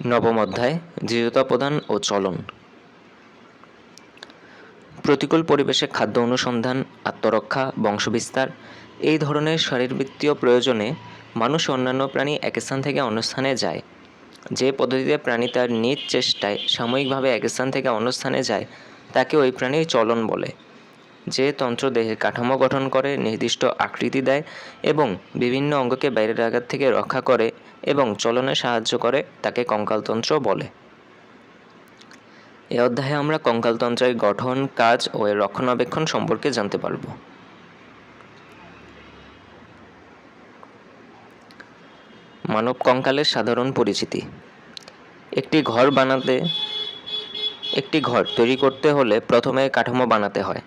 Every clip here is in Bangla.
নবম অধ্যায় দৃঢ়তা প্রদান ও চলন। প্রতিকূল পরিবেশে খাদ্য অনুসন্ধান, আত্মরক্ষা, বংশবিস্তার এই ধরনের শারীরবৃত্তীয় প্রয়োজনে মানুষ ও অন্যান্য প্রাণী এক স্থান থেকে অন্য স্থানে যায়। যে পদ্ধতিতে প্রাণী তার নিজ চেষ্টায় সাময়িকভাবে এক স্থান থেকে অন্য স্থানে যায় তাকে ওই প্রাণীর চলন বলে। যে তন্ত্র দেহের কাঠামো গঠন করে, নির্দিষ্ট আকৃতি দেয় এবং বিভিন্ন অঙ্গকে বাইরের আঘাত থেকে রক্ষা করে এবং চলনে সাহায্য করে তাকে কঙ্কালতন্ত্র বলে। এই অধ্যায়ে আমরা কঙ্কালতন্ত্রের গঠন, কাজ ও এর রক্ষণাবেক্ষণ সম্পর্কে জানতে পারব। মানব কঙ্কালের সাধারণ পরিচিতি। একটি ঘর তৈরি করতে হলে প্রথমে কাঠামো বানাতে হয়।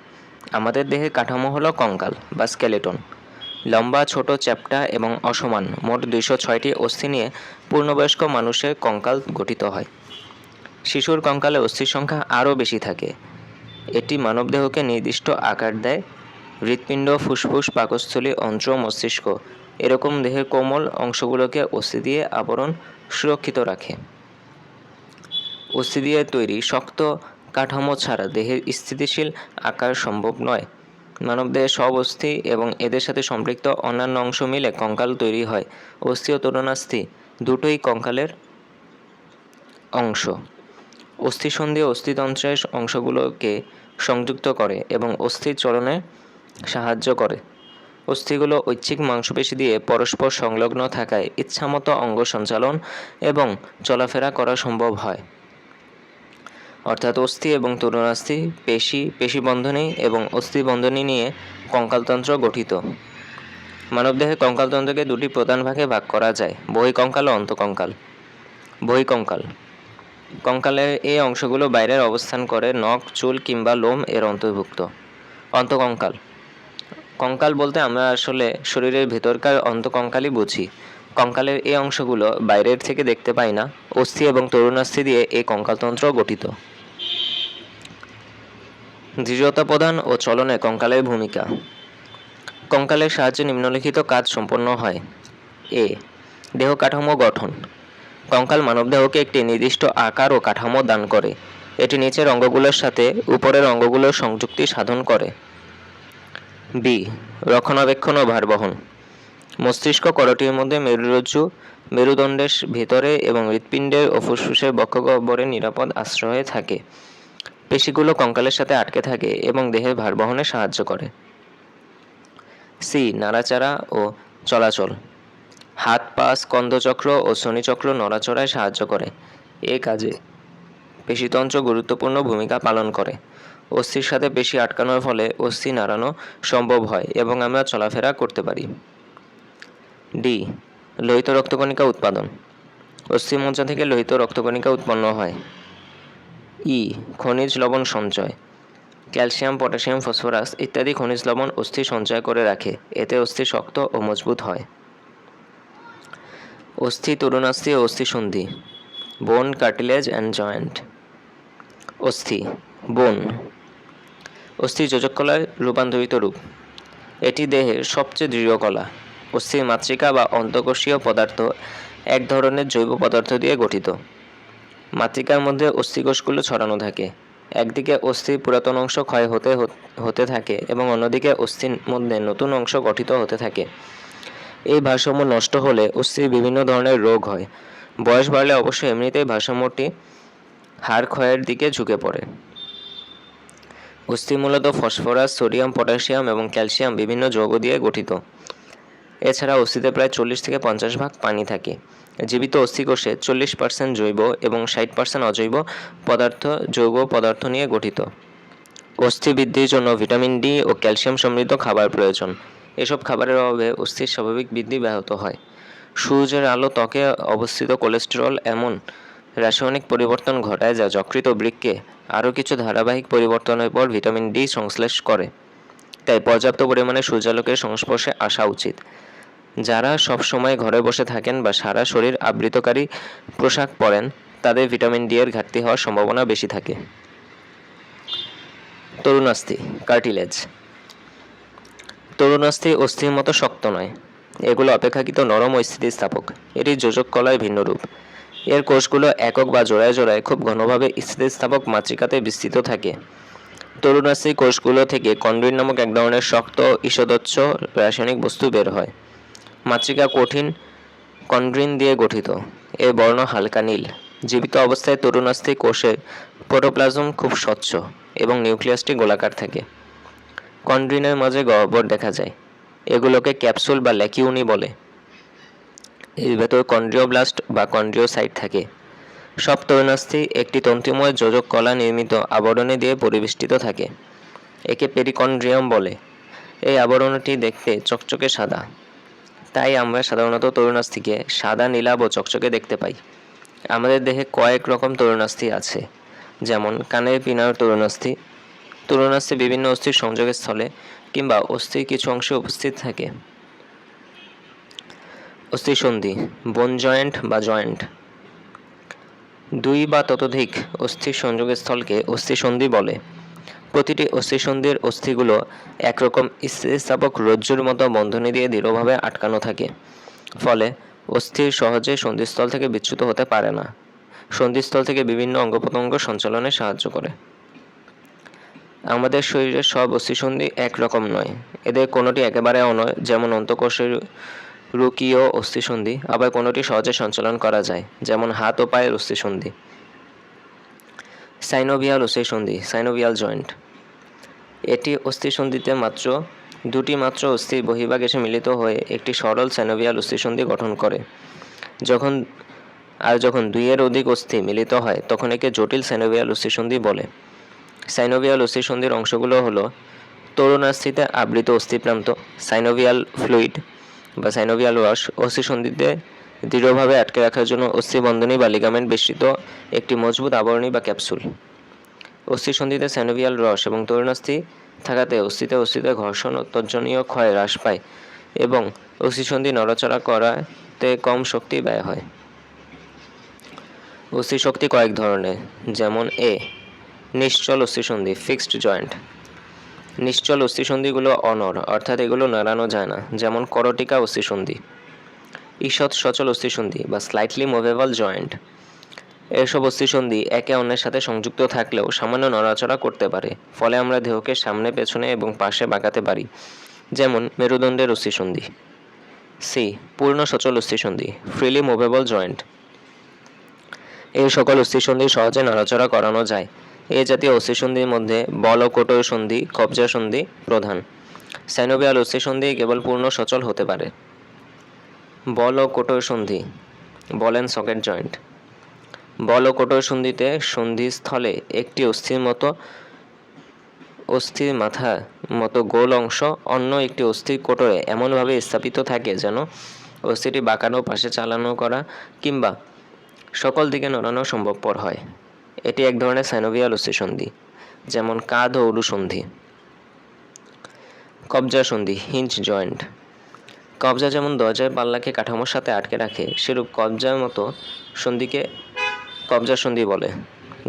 আমাদের দেহের কাঠামো হলো কঙ্কাল বা স্কেলেটন। লম্বা, ছোট, চ্যাপ্টা এবং অসমান মোট 206টি অস্থি নিয়ে পূর্ণবয়স্ক মানুষের কঙ্কাল গঠিত হয়। শিশুর কঙ্কালে অস্থির সংখ্যা আরও বেশি থাকে। এটি মানবদেহকে নির্দিষ্ট আকার দেয়। হৃৎপিণ্ড, ফুসফুস, পাকস্থলী, অন্ত্র, মস্তিষ্ক এরকম দেহের কোমল অংশগুলোকে অস্থি দিয়ে আবরণ সুরক্ষিত রাখে। অস্থি দিয়ে তৈরি শক্ত কাঠামো ছাড়া দেহের স্থিতিশীল আকার সম্ভব নয়। মানবদেহের সব অস্থি এবং এদের সাথে সম্পৃক্ত অন্যান্য অংশ মিলে কঙ্কাল তৈরি হয়। অস্থি ও তরুণাস্থি দুটোই কঙ্কালের অংশ। অস্থিসন্ধি অস্থিতন্ত্রের অংশগুলোকে সংযুক্ত করে এবং অস্থির চলনে সাহায্য করে। অস্থিগুলো ঐচ্ছিক মাংসপেশি দিয়ে পরস্পর সংলগ্ন থাকায় ইচ্ছামতো অঙ্গ সঞ্চালন এবং চলাফেরা করা সম্ভব হয়। অর্থাৎ অস্থি এবং তরুণাস্থি, পেশিবন্ধনী এবং অস্থিবন্ধনী নিয়ে কঙ্কালতন্ত্র গঠিত। মানবদেহে কঙ্কালতন্ত্রকে দুটি প্রধান ভাগে ভাগ করা যায়: বহিঃকঙ্কাল ও অন্তঃকঙ্কাল। বহিঃকঙ্কাল কঙ্কালের এই অংশগুলো বাইরের অবস্থান করে, নখ, চুল কিংবা লোম এর অন্তর্ভুক্ত। অন্তঃকঙ্কাল কঙ্কাল বলতে আমরা আসলে শরীরের ভেতরকার অন্তঃকঙ্কালই বুঝি। কঙ্কালের এই অংশগুলো বাইরের থেকে দেখতে পাই না। অস্থি এবং তরুণাস্থি দিয়ে এই কঙ্কালতন্ত্র গঠিত। দৃঢ়তা প্রদান ও চলনে কঙ্কালের ভূমিকা। কঙ্কালের সাহায্যে নিম্নলিখিত কাজ সম্পন্ন হয়। এ. দেহ কাঠামো গঠন। কঙ্কাল মানবদেহকে একটি নির্দিষ্ট আকার ও কাঠামো দান করে। এটি নিচের অঙ্গগুলোর সাথে উপরের সংযুক্তি সাধন করে। বি. রক্ষণাবেক্ষণ ও ভারবহন। মস্তিষ্ক করটির মধ্যে মেরুরজ্জু, মেরুদণ্ডের ভিতরে এবং হৃৎপিণ্ডের ও ফুসফুসের বক্ষগহ্বরে নিরাপদ আশ্রয়ে থাকে। পেশিগুলো কঙ্কালের সাথে আটকে থাকে এবং দেহের ভার বহনে সাহায্য করে। সি. নাড়াচাড়া ও চলাচল। হাত, পা, স্কন্ধচক্র ও শনিচক্র নড়াচড়ায় সাহায্য করে। এ কাজে পেশিতন্ত্র গুরুত্বপূর্ণ ভূমিকা পালন করে। অস্থির সাথে পেশি আটকানোর ফলে অস্থি নাড়ানো সম্ভব হয় এবং আমরা চলাফেরা করতে পারি। ডি. লোহিত রক্তকণিকা উৎপাদন। অস্থিমজ্জা থেকে লোহিত রক্তকণিকা উৎপন্ন হয়। ই. খনিজ লবণ সঞ্চয়। ক্যালসিয়াম, পটাশিয়াম, ফসফরাস ইত্যাদি খনিজ লবণ অস্থি সঞ্চয় করে রাখে। এতে অস্থি শক্ত ও মজবুত হয়। অস্থি, তরুণাস্থি ও অস্থিসন্ধি। বোন, কার্টিলেজ অ্যান্ড জয়েন্ট। অস্থি, বোন। অস্থি যোজক কলার রূপান্তরিত রূপ। এটি দেহের সবচেয়ে দৃঢ় কলা। অস্থির মাতৃকা বা অন্তঃকোষীয় পদার্থ এক ধরনের জৈব পদার্থ দিয়ে গঠিত। মাতৃকার মধ্যে অস্থিকোষগুলো ছড়ানো থাকে। একদিকে অস্থির পুরাতন অংশ ক্ষয় হতে থাকে এবং অন্যদিকে অস্থির মধ্যে নতুন অংশ গঠিত হতে থাকে। এই ভারসাম্য নষ্ট হলে অস্থির বিভিন্ন ধরনের রোগ হয়। বয়স বাড়লে অবশ্য এমনিতেই ভারসাম্যটি হাড় ক্ষয়ের দিকে ঝুঁকে পড়ে। অস্থি মূলত ফসফরাস, সোডিয়াম, পটাশিয়াম এবং ক্যালসিয়াম বিভিন্ন যৌগ দিয়ে গঠিত। এছাড়া অস্থিতে প্রায় 40 থেকে 50 ভাগ পানি থাকে। জীবিত অস্থিকোষে 40% জৈব এবং 60% অজৈব যৌগ পদার্থ নিয়ে গঠিত। অস্থি বৃদ্ধির জন্য ভিটামিন ডি ও ক্যালসিয়াম সমৃদ্ধ খাবার প্রয়োজন। এসব খাবারের অভাবে অস্থির স্বাভাবিক বৃদ্ধি ব্যাহত হয়। সূর্যের আলো, ত্বকে অবস্থিত কোলেস্টেরল এমন রাসায়নিক পরিবর্তন ঘটায় যা যকৃৎ ও বৃক্কে আরও কিছু ধারাবাহিক পরিবর্তনের পর ভিটামিন ডি সংশ্লেষ করে। তাই পর্যাপ্ত পরিমাণে সূর্যালোকের সংস্পর্শে আসা উচিত। যারা সব সময় ঘরে বসে থাকেন বা সারা শরীর আবৃতকারী পোশাক পরেন তাদের ভিটামিন ডি এর ঘাটতি হওয়ার সম্ভাবনা বেশি থাকে। তরুণাস্থি, কার্টিলেজ। তরুণাস্থি অস্থির মতো শক্ত নয়। এগুলো অপেক্ষাকৃত নরম ও স্থিতিস্থাপক। এটি যোজক কলার ভিন্ন রূপ। এর কোষগুলো একক বা জোড়ায় জোড়ায় খুব ঘনভাবে স্থিতিস্থাপক মাতৃকাতে বিস্তৃত থাকে। তরুণাস্থি কোষগুলো থেকে কন্ড্রিন নামক এক ধরনের শক্ত ঈষদোচ্চ রাসায়নিক বস্তু বের হয়। মাতৃকা কঠিন কন্ড্রিন দিয়ে গঠিত। এর বর্ণ হালকা নীল। জীবিত অবস্থায় তরুণাস্থি কোষের প্রোটোপ্লাজম খুব স্বচ্ছ এবং নিউক্লিয়াসটি গোলাকার থাকে। কন্ড্রিনের মাঝে গহ্বর দেখা যায়। এগুলোকে ক্যাপসুল বা ল্যাকিউনি বলে। এর ভেতর কন্ড্রিওব্লাস্ট বা কন্ড্রিওসাইট থাকে। সব তরুণাস্থি একটি তন্তুময় যোজক কলা নির্মিত আবরণী দিয়ে পরিবেষ্টিত থাকে। একে পেরিকন্ড্রিয়াম বলে। এই আবরণটি দেখতে চকচকে সাদা। তাই আমরা সাধারণত তরুণাস্থিকে সাদা, নীলাভ ও চকচকে দেখতে পাই। আমাদের দেহে কয়েক রকম তরুণাস্থি আছে, যেমন কানের পিনার তরুণাস্থি। তরুণাস্থি বিভিন্ন অস্থির সংযোগের স্থলে কিংবা অস্থির কিছু অংশে উপস্থিত থাকে। অস্থিসন্ধি, বোন জয়েন্ট বা জয়েন্ট। দুই বা ততোধিক অস্থির সংযোগের স্থলকে অস্থিসন্ধি বলে। প্রতিটি অস্থিসন্ধির অস্থিগুলো একরকম স্থিতিস্থাপক রজ্জুর মতো বন্ধনী দিয়ে দৃঢ়ভাবে আটকানো থাকে। ফলে অস্থির সহজে সন্ধিস্থল থেকে বিচ্যুত হতে পারে না। সন্ধিস্থল থেকে বিভিন্ন অঙ্গপ্রত্যঙ্গ সঞ্চালনে সাহায্য করে। আমাদের শরীরের সব অস্থিসন্ধি একরকম নয়। এদের কোনোটি একেবারে অনয়, যেমন অন্তঃকোষের রুকীয় অস্থিসন্ধি, আবার কোনোটি সহজে সঞ্চালন করা যায়, যেমন হাত ও পায়ের অস্থিসন্ধি। সাইনোভিয়াল অস্থিসন্ধি, সাইনোভিয়াল জয়েন্ট। এটি অস্থিসন্ধিতে দুটি মাত্র অস্থির বহির্ভাগ এসে মিলিত হয়ে একটি সরল সাইনোভিয়াল অস্থিসন্ধি গঠন করে। যখন দুইয়ের অধিক অস্থি মিলিত হয় তখন একে জটিল সাইনোভিয়াল অস্থিসন্ধি বলে। সাইনোভিয়াল অস্থিসন্ধির অংশগুলো হলো তরুণাস্থিতে আবৃত অস্থিপ্রান্ত, সাইনোভিয়াল ফ্লুইড বা সাইনোভিয়াল রস, অস্থিসন্ধিতে দৃঢ়ভাবে আটকে রাখার জন্য অস্থিবন্ধনী বা লিগামেন্ট বেষ্টিত একটি মজবুত আবরণী বা ক্যাপসুল। অস্থিসন্ধিতে সাইনোভিয়াল রস এবং তরুণাস্থি থাকাতে অস্থিতে ঘর্ষণ ও তর্জনীয় ক্ষয় হ্রাস পায় এবং অস্থিসন্ধি নড়াচড়া করাতে কম শক্তি ব্যয় হয়। অস্থিশক্তি কয়েক ধরনের, যেমন নিশ্চল অস্থিসন্ধি, ফিক্সড জয়েন্ট। নিশ্চল অস্থিসন্ধিগুলো অনড়, অর্থাৎ এগুলো নাড়ানো যায় না, যেমন করটিকা অস্থিসন্ধি। ঈষৎ সচল অস্থিসন্ধি বা স্লাইটলি মুভেবল জয়েন্ট। এসব অস্থিসন্ধি একে অন্যের সাথে সংযুক্ত থাকলেও সামান্য নড়াচড়া করতে পারে, ফলে আমরা দেহকে সামনে, পেছনে এবং পাশে বাঁকাতে পারি, যেমন মেরুদণ্ডের অস্থিসন্ধি। পূর্ণ সচল অস্থিসন্ধি, ফ্রিলি মুভেবল জয়েন্ট। এই সকল অস্থিসন্ধি সহজে নড়াচড়া করানো যায়। এই জাতীয় অস্থিসন্ধির মধ্যে বল ও কোটর সন্ধি, কবজা সন্ধি প্রধান। সাইনোভিয়াল অস্থিসন্ধি কেবল পূর্ণ সচল হতে পারে। বল ও কোটর সন্ধি, বল অ্যান্ড সকেট জয়েন্ট। বল ও কোটর সন্ধিতে সন্ধিস্থলে একটি অস্থির মাথার মতো গোল অংশ অন্য একটি অস্থির কোটরে এমনভাবে স্থাপিত থাকে যেন অস্থিটি বাঁকানো, পাশে চালানো করা কিংবা সকল দিকে নড়ানো সম্ভবপর হয়। এটি এক ধরনের সাইনোভিয়াল অস্থিসন্ধি, যেমন কাঁধ ও উরু সন্ধি। কবজা সন্ধি, হিঞ্জ জয়েন্ট। কবজা যেমন দরজার পাল্লাকে কাঠামোর সাথে আটকে রাখে, সেরূপ কবজার মতো সন্ধিকে কবজা সন্ধি বলে।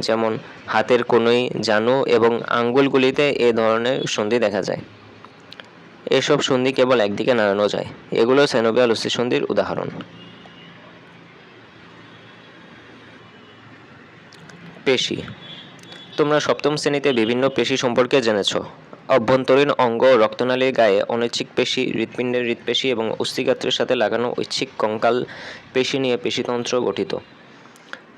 যেমন হাতের কনুই, জানু এবং আঙ্গুলগুলিতে এ ধরনের সন্ধি দেখা যায়। এসব সন্ধি কেবল একদিকে নাড়ানো যায়। এগুলো সাইনোভিয়াল অস্থিসন্ধির উদাহরণ। পেশি। তোমরা সপ্তম শ্রেণীতে বিভিন্ন পেশি সম্পর্কে জেনেছ। অভ্যন্তরীণ অঙ্গ ও রক্তনালীর গায়ে অনৈচ্ছিক পেশি, হৃৎপিণ্ডের হৃৎপেশি এবং অস্থিগাত্রের সাথে লাগানো ঐচ্ছিক কঙ্কাল পেশি নিয়ে পেশিতন্ত্র গঠিত।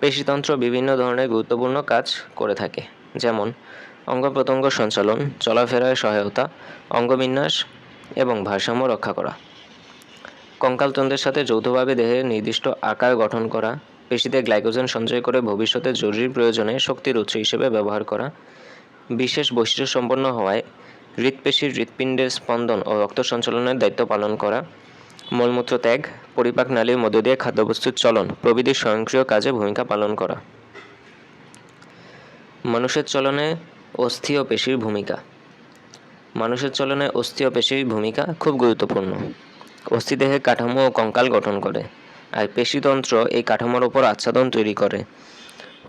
পেশিতন্ত্র বিভিন্ন ধরনের গুরুত্বপূর্ণ কাজ করে থাকে, যেমন অঙ্গ প্রত্যঙ্গ সঞ্চালন, চলাফেরায় সহায়তা, অঙ্গবিন্যাস এবং ভারসাম্য রক্ষা করা। কঙ্কালতন্ত্রের সাথে যৌথভাবে দেহের নির্দিষ্ট আকার গঠন করা, পেশিতে গ্লাইকোজেন সঞ্চয় করে ভবিষ্যতে জরুরি প্রয়োজনে শক্তির উৎস হিসেবে ব্যবহার করা, বিশেষ বৈশিষ্ট্যসম্পন্ন হওয়ায় হৃৎপেশির হৃৎপিণ্ডের স্পন্দন ও রক্ত সঞ্চালনের দায়িত্ব পালন করা, মলমূত্র ত্যাগ, পরিপাক নালীর মধ্য দিয়ে খাদ্যবস্তুর চলন প্রভৃতি স্বয়ংক্রিয় কাজে ভূমিকা পালন করা। মানুষের চলনে অস্থি ও পেশির ভূমিকা। মানুষের চলনে অস্থি ও পেশির ভূমিকা খুব গুরুত্বপূর্ণ। অস্থি দেহের কাঠামো ও কঙ্কাল গঠন করে, আর পেশিতন্ত্র এই কাঠামোর ওপর আচ্ছাদন তৈরি করে।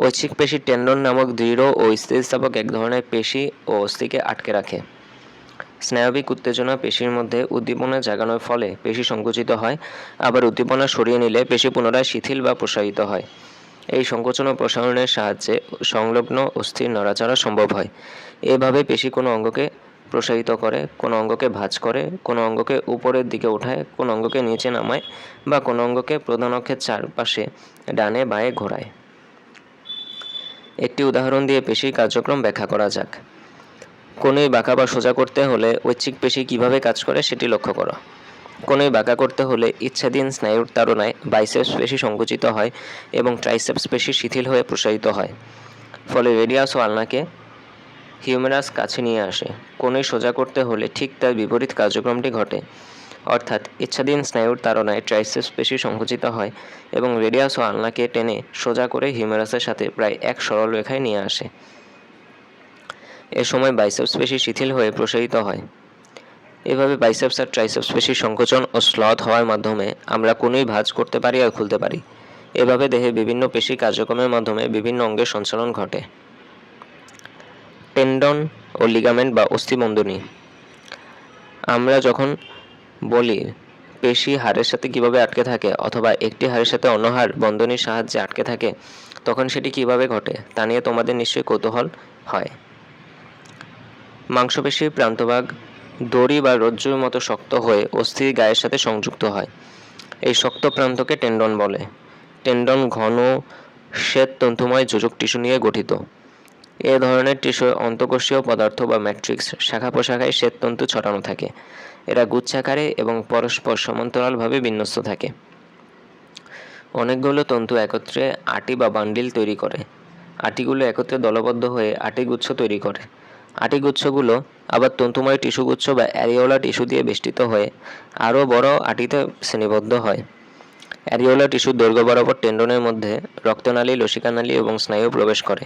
ঐচ্ছিক পেশি টেন্ডন নামক দৃঢ় ও স্থিতিস্থাপক এক ধরনের পেশি ও অস্থিকে আটকে রাখে। স্নায়বিক উত্তেজনা পেশির মধ্যে উদ্দীপনা জাগানোর ফলে পেশি সংকুচিত হয়, আবার উদ্দীপনা সরিয়ে নিলে পেশি পুনরায় শিথিল বা প্রসারিত হয়। এই সংকোচন ও প্রসারণের সাহায্যে সংলগ্ন অস্থির নড়াচড়া সম্ভব হয়। এভাবে পেশি কোনো অঙ্গকে প্রসারিত করে, কোনো অঙ্গকে ভাঁজ করে, কোনো অঙ্গকে উপরের দিকে ওঠায়, কোনো অঙ্গকে নিচে নামায় বা কোনো অঙ্গকে প্রধান অক্ষের চারপাশে ডানে বাঁয়ে ঘোরায়। একটি উদাহরণ দিয়ে পেশির কার্যক্রম ব্যাখ্যা করা যাক। কোনোই বাঁকা বা সোজা করতে হলে ঐচ্ছিক পেশি কিভাবে কাজ করে সেটি লক্ষ্য করো। কোনোই বাঁকা করতে হলে ইচ্ছাধীন স্নায়ুর তাড়নায় বাইসেপস পেশি সংকুচিত হয় এবং ট্রাইসেপস পেশি শিথিল হয়ে প্রসারিত হয়। ফলে রেডিয়াস ও আলনাকে হিউমেরাস কাছে নিয়ে আসে। কোনোই সোজা করতে হলে ঠিক তার বিপরীত কার্যক্রমটি ঘটে, অর্থাৎ ইচ্ছাধীন স্নায়ুর তাড়নায় ট্রাইসেপস পেশি সংকুচিত হয় এবং রেডিয়াস ও আলনাকে টেনে সোজা করে হিউমেরাসের সাথে প্রায় এক সরল রেখায় নিয়ে আসে। এ সময় বাইসেপস পেশি শিথিল হয়ে প্রসারিত হয়। এভাবে বাইসেপস আর ট্রাইসেপস পেশির সংকোচন ও স্লথ হওয়ার মাধ্যমে আমরা কোনোই ভাঁজ করতে পারি আর খুলতে পারি। এভাবে দেহে বিভিন্ন পেশি কার্যক্রমের মাধ্যমে বিভিন্ন অঙ্গের সঞ্চালন ঘটে। টেন্ডন ও লিগামেন্ট বা অস্থিবন্ধনী। আমরা যখন বলি পেশি হাড়ের সাথে কিভাবে আটকে থাকে অথবা একটি হাড়ের সাথে অন্য হাড় বন্ধনীর সাহায্যে আটকে থাকে, তখন সেটি কিভাবে ঘটে তা নিয়ে তোমাদের নিশ্চয়ই কৌতূহল হয়। মাংসপেশির প্রান্তভাগ দড়ি বা রজ্জুর মতো শক্ত হয়ে অস্থির গায়ের সাথে সংযুক্ত হয়। এই শক্ত প্রান্তকে টেন্ডন বলে। টেন্ডন ঘন শ্বেত তন্তুময় যোজক টিস্যু নিয়ে গঠিত। এ ধরনের টিস্যুর অন্তঃকোষীয় পদার্থ বা ম্যাট্রিক্স শাখা প্রশাখায় শ্বেততন্তু ছড়ানো থাকে। এরা গুচ্ছাকারে এবং পরস্পর সমান্তরালভাবে বিন্যস্ত থাকে। অনেকগুলো তন্তু একত্রে আটি বা বান্ডিল তৈরি করে। আটিগুলো একত্রে দলবদ্ধ হয়ে আটিগুচ্ছ তৈরি করে। আটিগুচ্ছগুলো আবার তন্তুময় টিস্যুগুচ্ছ বা অ্যারিওলা টিস্যু দিয়ে বেষ্টিত হয়ে আরও বড় আটিতে শ্রেণীবদ্ধ হয়। অ্যারিওলা টিস্যুর দৈর্ঘ্য বরাবর টেন্ডনের মধ্যে রক্তনালী, লসিকানালী এবং স্নায়ু প্রবেশ করে।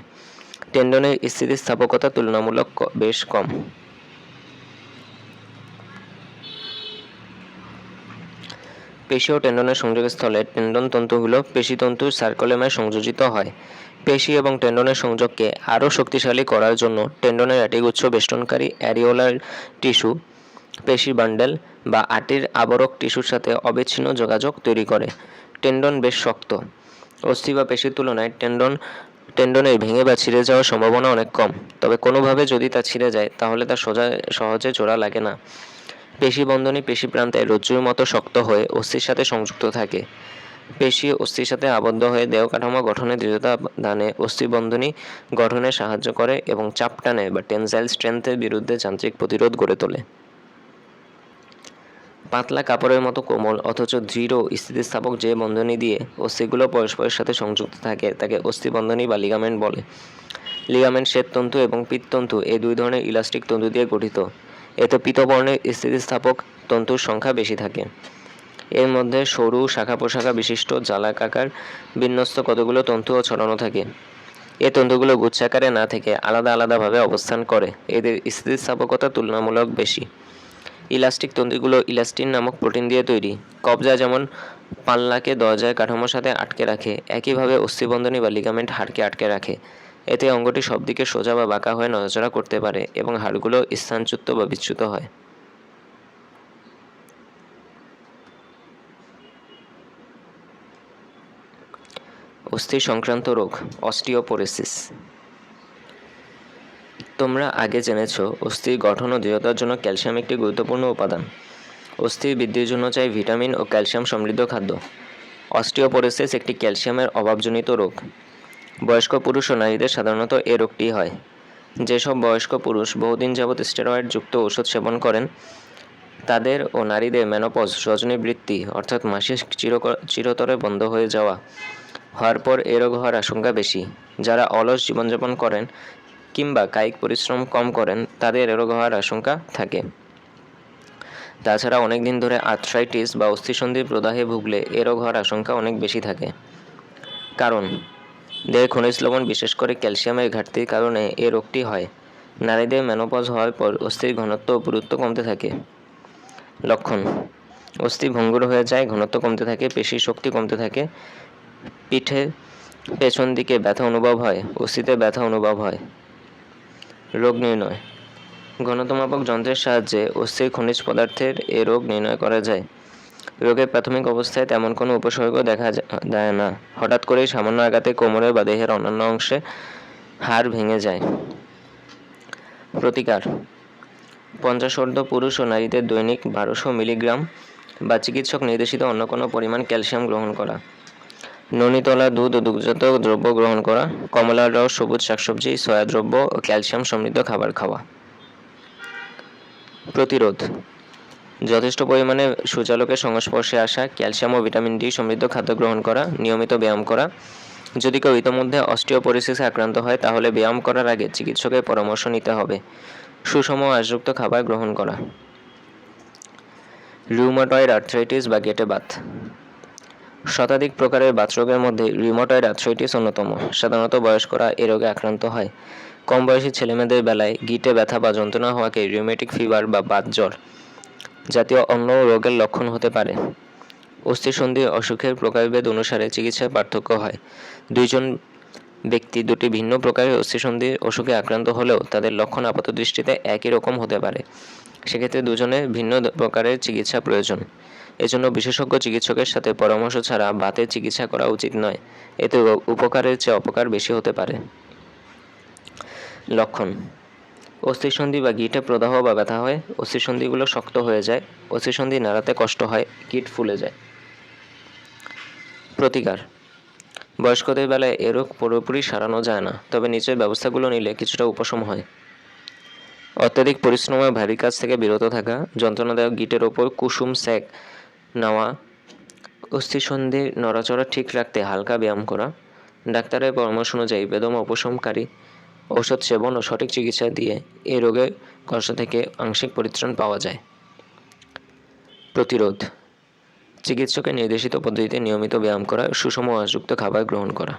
টেন্ডনের স্থিতিস্থাপকতা তুলনামূলক বেশ কম। পেশি ও টেন্ডনের সংযোগস্থলে টেন্ডন তন্তুগুলো পেশিতন্তুর সার্কোলেমায় সংযোজিত হয়। পেশি এবং টেন্ডনের সংযোগকে আরও শক্তিশালী করার জন্য টেন্ডনের আটিগুচ্ছ বেষ্টনকারী অ্যারিওলার টিস্যু পেশি বান্ডেল বা আটির আবরক টিস্যুর সাথে অবিচ্ছিন্ন যোগাযোগ তৈরি করে। টেন্ডন বেশ শক্ত। অস্থি বা পেশির তুলনায় টেন্ডনের ভেঙে বা ছিঁড়ে যাওয়ার সম্ভাবনা অনেক কম, তবে কোনোভাবে যদি তা ছিঁড়ে যায় তাহলে তা সহজে জোড়া লাগে না। পেশি বন্ধনী পেশি প্রান্তে রজ্জুর মতো শক্ত হয়ে অস্থির সাথে সংযুক্ত থাকে। পেশি অস্থির সাথে আবদ্ধ হয়ে দেহ কাঠামো গঠনে দৃঢ়তা দানে অস্থিবন্ধনী গঠনে সাহায্য করে এবং চাপ টানে বা টেনসাইল স্ট্রেংথের বিরুদ্ধে যান্ত্রিক প্রতিরোধ গড়ে তোলে। পাতলা কাপড়ের মতো কোমল অথচ দৃঢ় স্থিতিস্থাপক যে বন্ধনী দিয়ে অস্থিগুলো পরস্পরের সাথে সংযুক্ত থাকে তাকে অস্থিবন্ধনী বা লিগামেন্ট বলে। লিগামেন্ট শ্বেততন্তু এবং পিত্ততন্তু এই দুই ধরনের ইলাস্টিক তন্তু দিয়ে গঠিত। এতে পিতবর্ণের স্থিতিস্থাপক তন্তুর সংখ্যা বেশি থাকে। এর মধ্যে সরু শাখা প্রশাখা বিশিষ্ট জালাকাকার বিন্যস্ত কতগুলো তন্তুও ছড়ানো থাকে। এ তন্তুগুলো গুচ্ছাকারে না থেকে আলাদা আলাদাভাবে অবস্থান করে। এদের স্থিতিস্থাপকতা তুলনামূলক বেশি। ইলাস্টিক তন্তুগুলো ইলাস্টিন নামক প্রোটিন দিয়ে তৈরি। কবজা যেমন পাল্লাকে দরজার কাঠামোর সাথে আটকে রাখে, একইভাবে অস্থিবন্ধনী বা লিগামেন্ট হাড়কে আটকে রাখে। এতে অঙ্গটি সব দিকে সোজা বা বাঁকা হয়ে নড়াচড়া করতে পারে এবং হাড়গুলো স্থানচ্যুত বা বিচ্যুত হয়। অস্থি সংক্রান্ত রোগ অস্টিওপোরোসিস। তোমরা আগে জেনেছ অস্থির গঠন ও দৃঢ়তার জন্য ক্যালসিয়াম একটি গুরুত্বপূর্ণ উপাদান। অস্থির বৃদ্ধির জন্য চাই ভিটামিন ও ক্যালসিয়াম সমৃদ্ধ খাদ্য। অস্টিওপোরোসিস একটি ক্যালসিয়ামের অভাবজনিত রোগ। বয়স্ক পুরুষ ও নারীদের সাধারণত এ রোগটি হয়। যেসব বয়স্ক পুরুষ বহুদিন যাবৎ স্টেরয়েড যুক্ত ওষুধ সেবন করেন তাদের ও নারীদের মেনোপজ রজনীবৃত্তি অর্থাৎ মাসিক চিরতরে বন্ধ হয়ে যাওয়া হওয়ার পর এ রোগ হওয়ার আশঙ্কা বেশি। যারা অলস জীবনযাপন করেন কিংবা কায়িক পরিশ্রম কম করেন তাদের এ রোগ হওয়ার আশঙ্কা থাকে। তাছাড়া অনেক দিন ধরে আর্থ্রাইটিস বা অস্থিসন্ধির প্রদাহে ভুগলে এ রোগ হওয়ার আশঙ্কা অনেক বেশি থাকে। কারণ দেহে খনিজ লবণ বিশেষ করে ক্যালসিয়ামের ঘাটতির কারণে এ রোগটি হয়। নারীদের মেনোপজ হওয়ার পর অস্থির ঘনত্ব ও পুরুত্ব কমতে থাকে। লক্ষণ: অস্থি ভঙ্গুর হয়ে যায়, ঘনত্ব কমতে থাকে, পেশির শক্তি কমতে থাকে, পিঠে পেছন দিকে ব্যথা অনুভব হয়, অস্থিতে ব্যথা অনুভব হয়। রোগ নির্ণয়: ঘনত্বমাপক যন্ত্রের সাহায্যে অস্থির খনিজ পদার্থের এ রোগ নির্ণয় করা যায়। রোগের প্রাথমিক অবস্থায় তেমন কোনো উপসর্গ দেখা দেয় না। হঠাৎ করেই সামান্য আঘাতে কোমরে বা দেহের অন্যান্য অংশে হাড় ভেঙে যায়। প্রতিকার: 50 পুরুষ ও নারীদের দৈনিক 1200 মিলিগ্রাম বা চিকিৎসক নির্দেশিত অন্য কোনো পরিমাণ ক্যালসিয়াম গ্রহণ করা, ননিতলা দুধ ও দুগ্ধজাত দ্রব্য গ্রহণ করা, কমলার রস, সবুজ শাকসবজি, সয়া দ্রব্য ও ক্যালসিয়াম সমৃদ্ধ খাবার খাওয়া। প্রতিরোধ: যথেষ্ট পরিমাণে সূর্যালোকের সংস্পর্শে আসা, ক্যালসিয়াম ও ভিটামিন ডি সমৃদ্ধ খাদ্য গ্রহণ করা, নিয়মিত ব্যায়াম করা। যদি কেউ ইতোমধ্যে অস্টিওপোরোসিসে আক্রান্ত হয় তাহলে ব্যায়াম করার আগে চিকিৎসকের পরামর্শ নিতে হবে। সুষম আঁশযুক্ত খাবার গ্রহণ করা। রিউমাটয়েড আর্থ্রাইটিস বা গেটে বাত। শতাধিক প্রকারের বাতরোগের মধ্যে রিউমাটয়েড আর্থ্রাইটিস অন্যতম। সাধারণত বয়স্করা এ রোগে আক্রান্ত হয়। কম বয়সী ছেলেমেয়েদের বেলায় গিঁটে ব্যথা বা যন্ত্রণা হওয়াকে রিউমেটিক ফিভার বা বাতজ্বর জাতীয় অন্য রোগের লক্ষণ হতে পারে। অস্থিসন্ধির অসুখের প্রকারভেদ অনুসারে চিকিৎসায় পার্থক্য হয়। দুইজন ব্যক্তি দুটি ভিন্ন প্রকারের অস্থিসন্ধির অসুখে আক্রান্ত হলেও তাদের লক্ষণ আপাতদৃষ্টিতে একই রকম হতে পারে। সেক্ষেত্রে দুজনের ভিন্ন প্রকারের চিকিৎসা প্রয়োজন। এজন্য বিশেষজ্ঞ চিকিৎসকের সাথে পরামর্শ ছাড়া বাতের চিকিৎসা করা উচিত নয়। এতে উপকারের চেয়ে অপকার বেশি হতে পারে। লক্ষণ: অস্থিসন্ধি বা গিঁটে প্রদাহ বা ব্যথা হয়, অস্থিসন্ধিগুলো শক্ত হয়ে যায়, অস্থিসন্ধি নাড়াতে কষ্ট হয়, গিঁট ফুলে যায়। প্রতিকার: বয়স্কদের বেলায় এ রোগ পুরোপুরি সারানো যায় না, তবে নিচের ব্যবস্থাগুলো নিলে কিছুটা উপশম হয়। অত্যাধিক পরিশ্রম ও ভারী কাজ থেকে বিরত থাকা, যন্ত্রণাদায়ক গিঁটের ওপর কুসুম সেক নেওয়া, অস্থিসন্ধির নড়াচড়া ঠিক রাখতে হালকা ব্যায়াম করা, ডাক্তারের পরামর্শ অনুযায়ী বেদম উপশমকারী ঔষধ সেবন ও সঠিক চিকিৎসা দিয়ে এই রোগের কষ্ট থেকে আংশিক পরিত্রাণ পাওয়া যায়। প্রতিরোধ: চিকিৎসকের নির্দেশিত পদ্ধতিতে নিয়মিত ব্যায়াম করা, সুষম আঁশযুক্ত খাবার গ্রহণ করা।